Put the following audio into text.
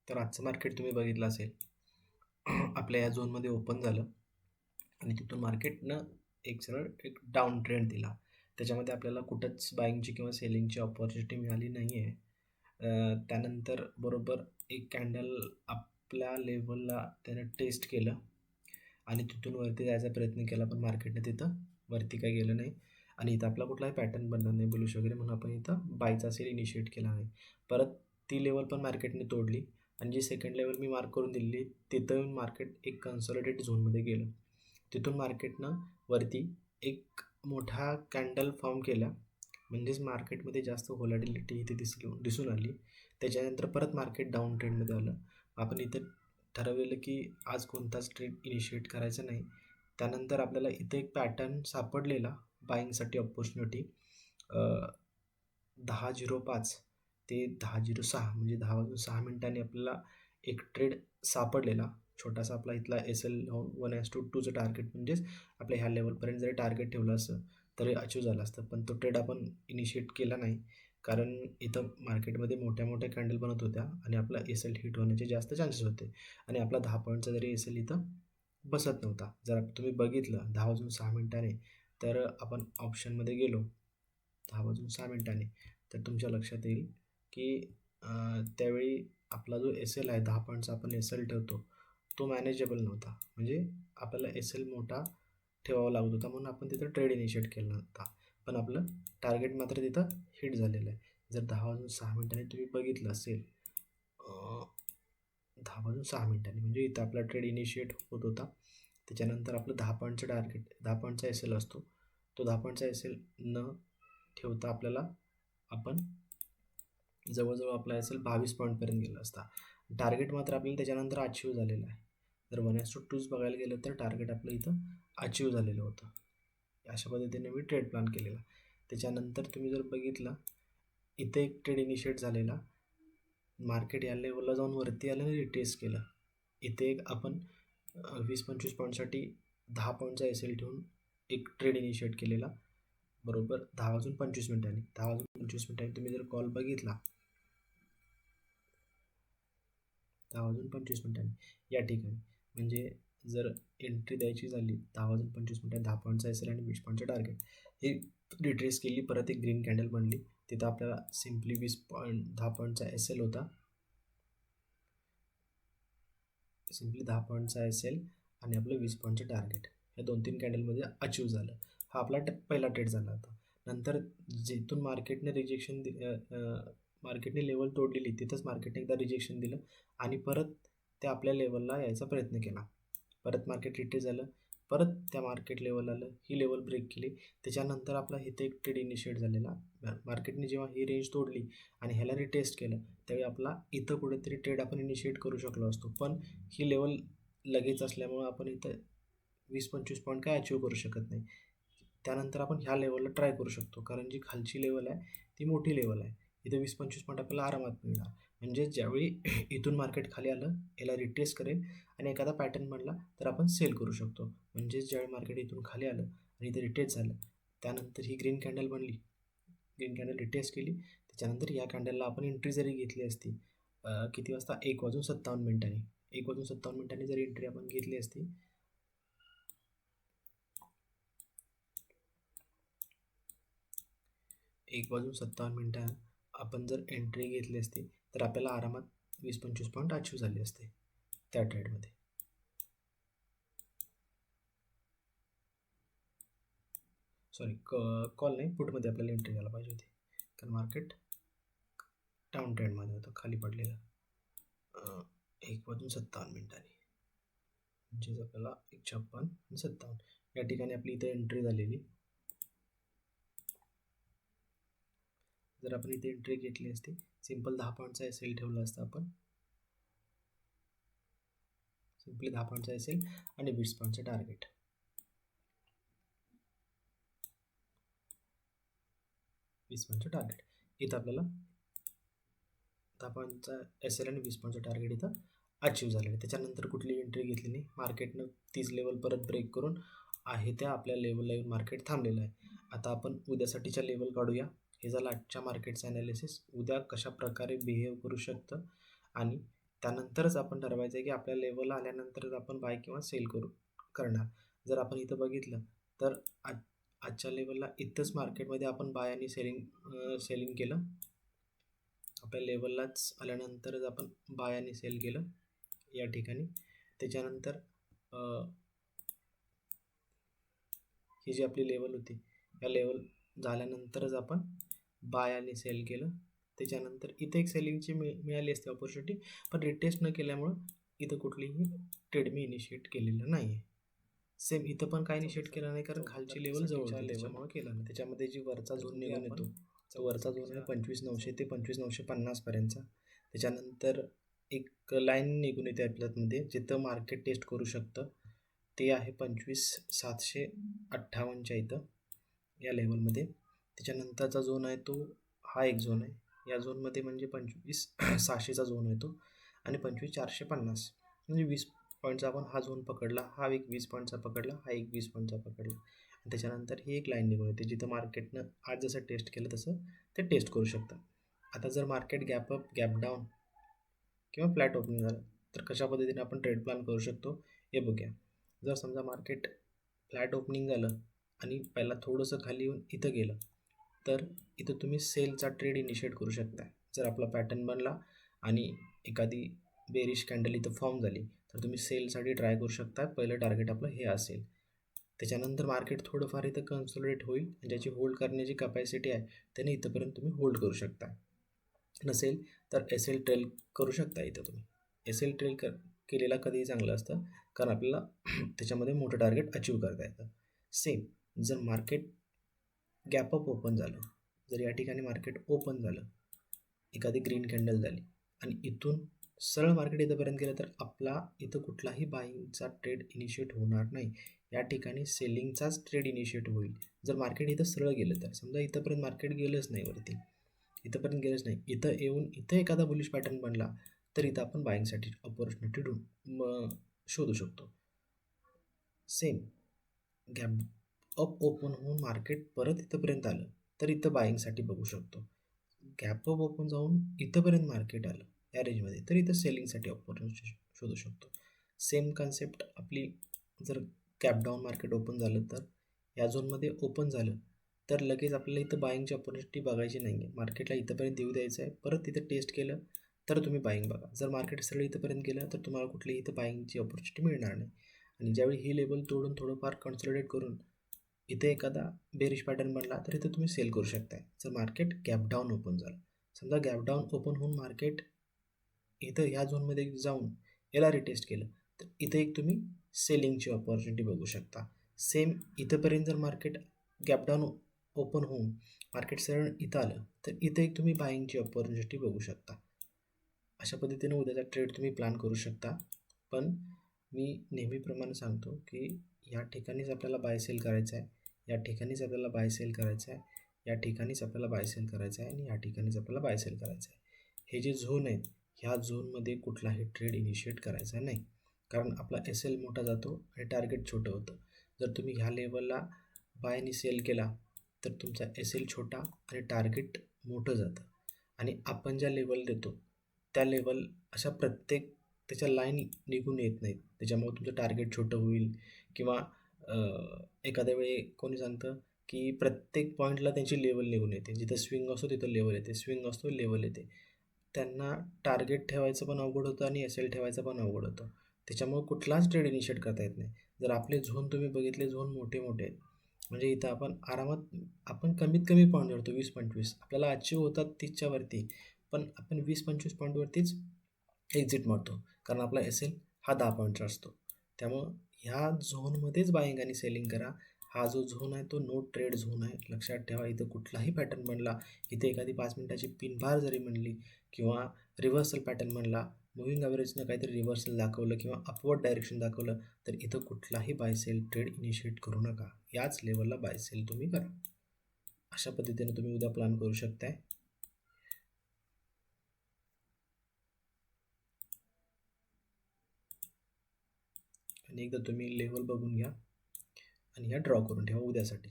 तर आजचं मार्केट तुम्ही बघितलं असेल. आपल्या या झोनमध्ये ओपन झालं आणि तिथून मार्केटनं एक सरळ एक डाऊन ट्रेंड दिला. त्याच्यामध्ये आपल्याला कुठंच बाईंगची किंवा सेलिंगची अपॉर्च्युनिटी मिळाली नाही आहे. त्यानंतर बरोबर एक कॅन्डल आपल्या लेव्हलला त्यानं टेस्ट केलं आणि तिथून वरती जायचा प्रयत्न केला, पण मार्केटनं तिथं वरती काही गेलं नाही आणि इथं आपला कुठलाही पॅटर्न बनणार नाही बुलिश वगैरे, म्हणून आपण इथं बायचा सेल इनिशिएट केला नाही. परत ती लेवल पण मार्केटने तोडली आणि जी सेकंड लेवल मी मार्क करून दिली तिथं येऊन मार्केट एक कन्सॉलिडेट झोनमध्ये गेलं. तिथून मार्केटनं वरती एक मोठा कॅन्डल फॉर्म केला, म्हणजेच मार्केटमध्ये जास्त व्होलॅटिलिटी इथे दिसून आली. त्याच्यानंतर परत मार्केट डाऊन ट्रेंडमध्ये आलं. आपण इथं ठरवलेलं की आज कोणताच ट्रेड इनिशिएट करायचा नाही. त्यानंतर आपल्याला इथे एक पॅटर्न सापडलेला बाईंगसाठी अपॉर्च्युनिटी 10:05 ते 10:06 म्हणजे 10 वाजून 6 मिनिटांनी आपल्याला एक ट्रेड सापडलेला. छोटासा आपला इथला SL 1:2चं टार्गेट, म्हणजेच आपल्या ह्या लेवलपर्यंत जरी टार्गेट ठेवलं असतं तरी अचीव झालं असतं, पण तो ट्रेड आपण इनिशिएट केला नाही, कारण इथं मार्केटमध्ये मोठ्या मोठ्या कॅन्डल बनत होत्या आणि आपला SL हिट होण्याचे जास्त चान्सेस होते आणि आपला 10 पॉईंटचा जरी SL इथं बसत नव्हता. जर तुम्ही बघितलं 10 वाजून 6 मिनिटाने, तर आपण ऑप्शनमध्ये गेलो 10 वाजून 6 मिनिटांनी, तर तुमच्या लक्षात येईल की त्यावेळी आपला जो SL आहे 10 पॉईंटचा आपण SL ठेवतो तो मॅनेजेबल नव्हता. म्हणजे आपल्याला SL मोठा ठेवावा लागत होता, म्हणून आपण तिथं ट्रेड इनिशिएट केला नव्हता. पण आपलं टार्गेट मात्र तिथं हिट झालेलं आहे. जर 10 वाजून 6 मिनिटांनी तुम्ही बघितलं असेल, 10 वाजून 6 मिनिटांनी म्हणजे इथं आपला ट्रेड इनिशिएट होत होता. त्याच्यानंतर आपलं 10 पॉईंटचं टार्गेट, 10 पॉईंटचा SL असतो, तो 10 पॉईंटचा SL न ठेवता आपल्याला आपण जवळजवळ आपला SL 22 पॉईंटपर्यंत गेला असता. टार्गेट मात्र आपल्याला त्याच्यानंतर अचीव झालेलं आहे. जर 1:2 बघायला गेलं तर टार्गेट आपलं इथं अचीव झालेलं होतं. अशा पद्धतीने मी ट्रेड प्लॅन केलेला. त्याच्यानंतर तुम्ही जर बघितलं, इथे एक ट्रेड इनिशिएट झालेला, मार्केट या लेवलला जाऊन वरती आलं आणि रिट्रेस केलं. इथे एक आपण 20-25 पॉईंटसाठी 10 पॉईंटचा SL ठेवून एक ट्रेड इनिशिएट केलेला, बरोबर 10 वाजून 25 मिनिटांनी. 10 वाजून 25 मिनिटांनी तुम्ही जर कॉल बघितला 10 वाजून 25 मिनिटांनी या ठिकाणी, म्हणजे जर एंट्री द्यायची झाली 10 वाजून 25 मिनिटांनी 10 पॉईंटचा SL आणि 20 पॉईंटचं टार्गेट, हे रिट्रेस केली, परत एक ग्रीन कॅन्डल बनली. तिथं आपल्याला सिम्पली 10 पॉईंटचा SL होता, सिम्पली 10 पॉईंटचा SL आणि आपलं 20 पॉईंटचं टार्गेट या 2-3 कॅन्डलमध्ये अचीव झालं. हा आपला पहिला ट्रेड झाला होता. नंतर जिथून मार्केटने मार्केटने लेवल तोडलेली तिथंच मार्केटने एकदा रिजेक्शन दिलं आणि परत ते आपल्या लेवलला यायचा प्रयत्न केला. परत मार्केट रिट्रेस झालं, परत त्या मार्केट लेवल आलं, ही लेवल ब्रेक केली. त्याच्यानंतर आपला इथे एक ट्रेड इनिशिएट झालेला. मार्केटने जेव्हा ही रेंज तोडली आणि ह्याला रिटेस्ट केलं, त्यावेळी आपला इथं कुठेतरी ट्रेड आपण इनिशिएट करू शकलो असतो, पण ही लेवल लगेच असल्यामुळं आपण इथं 20-25 पॉईंट काय अचीव करू शकत नाही. त्यानंतर आपण ह्या लेवलला ट्राय करू शकतो, कारण जी खालची लेवल आहे ती मोठी लेवल आहे. इथं 20-25 पॉईंट आपल्याला आरामात मिळणार. म्हणजे ज्यावेळी इथून मार्केट खाली आलं, याला रिट्रेस करेल आणि एखादा पॅटर्न बनला तर आपण सेल करू शकतो. म्हणजेच ज्यावेळी मार्केट इथून खाली आलं आणि इथं रिट्रेस झालं, त्यानंतर ही ग्रीन कॅन्डल बनली, ग्रीन कॅन्डल रिट्रेस केली, त्याच्यानंतर या कॅन्डलला आपण एंट्री जरी घेतली असती, किती वाजता 1 वाजून 57 मिनिटांनी, 1 वाजून 57 मिनिटांनी जरी एंट्री आपण घेतली असती, 1 वाजून 57 मिनिटां आपण जर एंट्री घेतली असती तर आपल्याला आरामात 20-25 पॉईंट अचीव झाले असते त्या ट्रेडमध्ये. सॉरी, कॉल नाही, पुटमध्ये आपल्याला एंट्री घ्यायला पाहिजे होती, कारण मार्केट डाऊन ट्रेंडमध्ये होतं, खाली पडलेलं. 1 वाजून 57 मिनिटांनी म्हणजेच आपल्याला 1:56 आणि 57 या ठिकाणी आपली इथे एंट्री झालेली. जर आपण इथे एंट्री घेतली असती, सिंपल 10 पॉईंटचा SL ठेवला असता आपण, सिंपली 10 पॉईंटचा SL आणि 20 पॉईंटचं टार्गेट. 20 पॉईंटचं टार्गेट इथं आपल्याला 10 पॉईंटचा SL आणि 20 पॉईंटचं टार्गेट इथं अचीव झालेलं आहे. त्याच्यानंतर कुठली एंट्री घेतली नाही. मार्केटनं तीच लेवल परत ब्रेक करून आहे त्या आपल्या लेवलला येऊन मार्केट थांबलेलं आहे. आता आपण उद्यासाठीच्या लेवल काढूया. हे झालं आजच्या मार्केटचं ॲनालिसिस. उद्या कशा प्रकारे बिहेव करू शकतं आणि त्यानंतरच आपण ठरवायचं आहे की आपल्या लेवलला आल्यानंतरच आपण बाय किंवा सेल करणार. जर आपण इथं बघितलं तर आजच्या लेवलला इथंच मार्केटमध्ये आपण बाय आणि सेलिंग केलं. आपल्या लेवललाच आल्यानंतरच आपण बाय आणि सेल केलं या ठिकाणी. त्याच्यानंतर ही जी आपली लेवल होती या लेवल झाल्यानंतरच आपण बाय आणि सेल केलं. त्याच्यानंतर इथे एक सेलिंगची मिळाली असते ऑपॉर्च्युनिटी, पण रिटेस्ट न केल्यामुळं इथं कुठलीही ट्रेड मी इनिशिएट केलेलं नाही आहे. सेम इथं पण काय इनिशिएट केलं नाही कारण खालची लेवल जवळ लेवलमुळे केलं नाही. त्याच्यामध्ये जी वरचा झोन निघून येतो तो वरचा झोन आहे 25,900 ते 25,950 पर्यंतचा. त्याच्यानंतर एक लाईन निघून येते आपल्यामध्ये जिथं मार्केट टेस्ट करू शकतं, ते आहे 25,758च्या इथं या लेवलमध्ये. त्याच्यानंतरचा झोन आहे तो हा एक झोन आहे. या झोनमध्ये म्हणजे 25,600चा झोन येतो आणि 25,450 म्हणजे 20 पॉईंटचा आपण हा झोन पकडला, हा एक 20 पॉईंटचा पकडला, हा एक 20 पॉईंटचा पकडला. आणि त्याच्यानंतर ही एक लाईन निघून येते जिथं मार्केटनं आज जसं टेस्ट केलं तसं ते टेस्ट करू शकतं. आता जर market gap up, gap down किंवा फ्लॅट ओपनिंग झालं तर कशा पद्धतीने आपण ट्रेड प्लॅन करू शकतो हे बघूया. जर समजा मार्केट फ्लॅट ओपनिंग झालं आणि पहिला थोडंसं खाली येऊन इथं गेलं तर इथं तुम्ही सेलचा ट्रेड इनिशिएट करू शकता. जर आपला पॅटर्न बनला आणि एखादी बेरिश कॅन्डल इथं फॉर्म झाली तर तुम्ही सेलसाठी ट्राय करू शकता. पहिलं टार्गेट आपलं हे असेल. त्याच्यानंतर मार्केट थोडंफार इथं कन्सोलिडेट होईल आणि ज्याची होल्ड करण्याची कपॅसिटी आहे त्याने इथंपर्यंत तुम्ही होल्ड करू शकता. नसेल तर एस एल ट्रेल करू शकता. इथं तुम्ही एस एल ट्रेल केलेला कधीही चांगलं असतं कारण आपल्याला त्याच्यामध्ये मोठं टार्गेट अचीव करता येतं. सेम जर मार्केट गॅप अप ओपन झालं, जर या ठिकाणी मार्केट ओपन झालं, एखादी ग्रीन कॅन्डल झाली आणि इथून सरळ मार्केट इथंपर्यंत गेलं तर आपला इथं कुठलाही बाईंगचा ट्रेड इनिशिएट होणार नाही. या ठिकाणी सेलिंगचाच ट्रेड इनिशिएट होईल. जर मार्केट इथं सरळ गेलं तर समजा इथंपर्यंत मार्केट गेलंच नाही वरती, इथंपर्यंत गेलंच नाही, इथं येऊन इथं एखादा बुलिश पॅटर्न बनला तर इथं आपण बाईंगसाठी ऑपॉर्च्युनिटी शोधू शकतो. सेम गॅप अप ओपन होऊन मार्केट परत इथंपर्यंत आलं तर इथं बाईंगसाठी बघू शकतो. गॅप अप ओपन जाऊन इथंपर्यंत मार्केट आलं या रेंजमध्ये तर इथं सेलिंगसाठी ऑपॉर्च्युनिटी शोधू शकतो. सेम कन्सेप्ट आपली जर गॅप डाऊन मार्केट ओपन झालं तर या झोनमध्ये ओपन झालं तर लगेच आपल्याला इथं बाईंगची ऑपॉर्च्युनिटी बघायची नाही आहे. मार्केटला इथंपर्यंत येऊ द्यायचं आहे, परत इथं टेस्ट केलं तर तुम्ही बाईंग बघा. जर मार्केट सरळ इथंपर्यंत गेलं तर तुम्हाला कुठलीही इथं बाईंगची ऑपॉर्च्युनिटी मिळणार नाही. आणि ज्यावेळी ही लेवल तोडून थोडंफार कन्सॉलिडेट करून इथे एखादा बेरिश पॅटर्न बनला तर इथं तुम्ही सेल करू शकताय. जर मार्केट गॅप डाऊन ओपन झालं, समजा गॅप डाऊन ओपन होऊन मार्केट इथं ह्या झोनमध्ये जाऊन याला रिटेस्ट केलं तर इथं एक तुम्ही सेलिंगची ऑपॉर्च्युनिटी बघू शकता. सेम इथंपर्यंत जर मार्केट गॅप डाऊन ओपन होऊन मार्केट सरळ इथं आलं तर इथं एक तुम्ही बाईंगची ऑपॉर्च्युनिटी बघू शकता. अशा पद्धतीने उद्याचा ट्रेड तुम्ही प्लॅन करू शकता. पण मी नेहमीप्रमाणे सांगतो की या ठिकाणीच आपल्याला बाय सेल करायचं आहे, या ठिकाणीच आपल्याला बाय सेल करायचं आहे, या ठिकाणीच आपल्याला बाय सेल करायचं आहे आणि या ठिकाणीच आपल्याला बाय सेल करायचं आहे. हे जे झोन आहेत ह्या झोनमध्ये कुठलाही ट्रेड इनिशिएट करायचा नाही कारण आपला एस एल मोठा जातो आणि टार्गेट छोटं होतं. जर तुम्ही ह्या लेवलला बाय आणि सेल केला तर तुमचा एस एल छोटा आणि टार्गेट मोठं जातं. आणि आपण ज्या लेवल देतो त्या लेवल अशा प्रत्येक त्याच्या लाईन निघून येत नाहीत. त्याच्यामुळे तुमचं टार्गेट छोटं होईल किंवा एखाद्या वेळी कोणी सांगतं की प्रत्येक पॉईंटला त्यांची लेवल निघून येते. जिथं स्विंग असतो तिथं लेवल येते, स्विंग असतो लेवल येते. त्यांना टार्गेट ठेवायचं पण अवघड होतं आणि एस एल ठेवायचं पण अवघड होतं. त्याच्यामुळे कुठलाच ट्रेड इनिशिएट करता येत नाही. जर आपले झोन तुम्ही बघितले, झोन मोठे मोठे आहेत म्हणजे इथं आपण आरामात आपण कमीत कमी पॉईंट धरतो 20-25, आपल्याला अचीव होतात 30च्या वरती, पण आपण 20-25 पॉईंटवरतीच एक्झिट मारतो कारण आपला एस एल हा 10 पॉईंटचा असतो. त्यामुळं ह्या झोनमध्येच बाईंग आणि सेलिंग करा. हा जो झोन आहे तो नो ट्रेड झोन आहे, लक्षात ठेवा. इथं कुठलाही पॅटर्न बनला, इथे एखादी 5 मिनिटाची पिन बार जरी म्हणली किंवा रिव्हर्सल पॅटर्न म्हणला, मुव्हिंग ॲव्हरेजनं काहीतरी रिव्हर्सल दाखवलं किंवा अपवर्ड डायरेक्शन दाखवलं तर इथं कुठलाही बाय सेल ट्रेड इनिशिएट करू नका. याच लेवलला बाय सेल तुम्ही करा. अशा पद्धतीने तुम्ही उद्या प्लॅन करू शकताय. आणि एकदा तुम्ही लेवल बघून घ्या आणि ह्या ड्रॉ करून ठेवा उद्यासाठी.